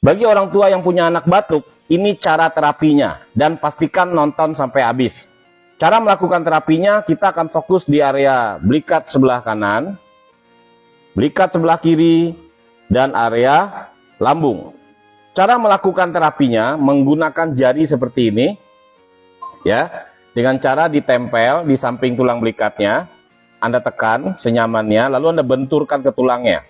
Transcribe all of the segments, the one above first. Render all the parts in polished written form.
Bagi orang tua yang punya anak batuk, ini cara terapinya dan pastikan nonton sampai habis. Cara melakukan terapinya, kita akan fokus di area belikat sebelah kanan, belikat sebelah kiri, dan area lambung. Cara melakukan terapinya menggunakan jari seperti ini, ya, dengan cara ditempel di samping tulang belikatnya. Anda tekan senyamannya, lalu Anda benturkan ke tulangnya.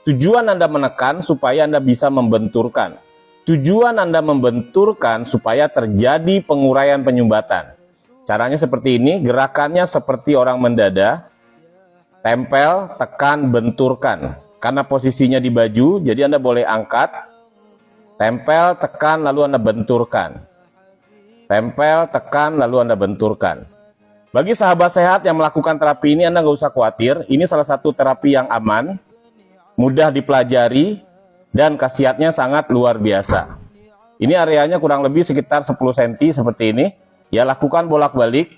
Tujuan Anda menekan supaya Anda bisa membenturkan. Tujuan Anda membenturkan supaya terjadi penguraian penyumbatan. Caranya seperti ini, gerakannya seperti orang mendada. Tempel, tekan, benturkan. Karena posisinya di baju, jadi Anda boleh angkat. Tempel, tekan, lalu Anda benturkan. Tempel, tekan, lalu Anda benturkan. Bagi sahabat sehat yang melakukan terapi ini, Anda nggak usah khawatir. Ini salah satu terapi yang aman, mudah dipelajari, dan khasiatnya sangat luar biasa. Ini areanya kurang lebih sekitar 10 cm seperti ini. Ya, lakukan bolak-balik.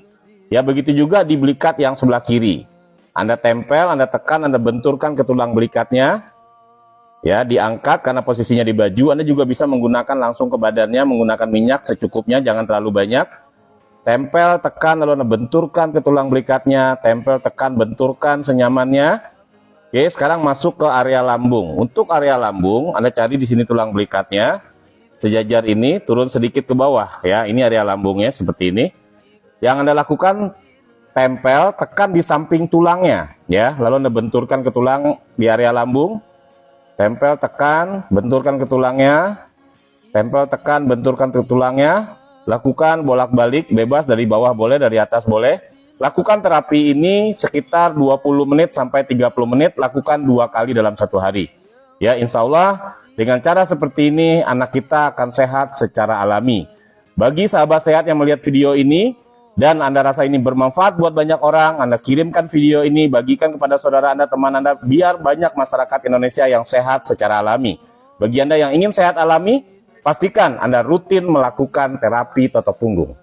Ya, begitu juga di belikat yang sebelah kiri. Anda tempel, Anda tekan, Anda benturkan ke tulang belikatnya. Ya, diangkat karena posisinya di baju. Anda juga bisa menggunakan langsung ke badannya, menggunakan minyak secukupnya, jangan terlalu banyak. Tempel, tekan, lalu Anda benturkan ke tulang belikatnya. Tempel, tekan, benturkan senyamannya. Oke, sekarang masuk ke area lambung. Untuk area lambung, Anda cari di sini tulang belikatnya. Sejajar ini, turun sedikit ke bawah. Ya, ini area lambungnya seperti ini. Yang Anda lakukan, tempel, tekan di samping tulangnya. Ya, lalu Anda benturkan ke tulang di area lambung. Tempel, tekan, benturkan ke tulangnya. Tempel, tekan, benturkan ke tulangnya. Lakukan bolak-balik, bebas, dari bawah boleh, dari atas boleh. Lakukan terapi ini sekitar 20 menit sampai 30 menit. Lakukan 2 kali dalam 1 hari. Ya, insya Allah dengan cara seperti ini anak kita akan sehat secara alami. Bagi sahabat sehat yang melihat video ini dan Anda rasa ini bermanfaat buat banyak orang, Anda kirimkan video ini, bagikan kepada saudara Anda, teman Anda, biar banyak masyarakat Indonesia yang sehat secara alami. Bagi Anda yang ingin sehat alami, pastikan Anda rutin melakukan terapi totok punggung.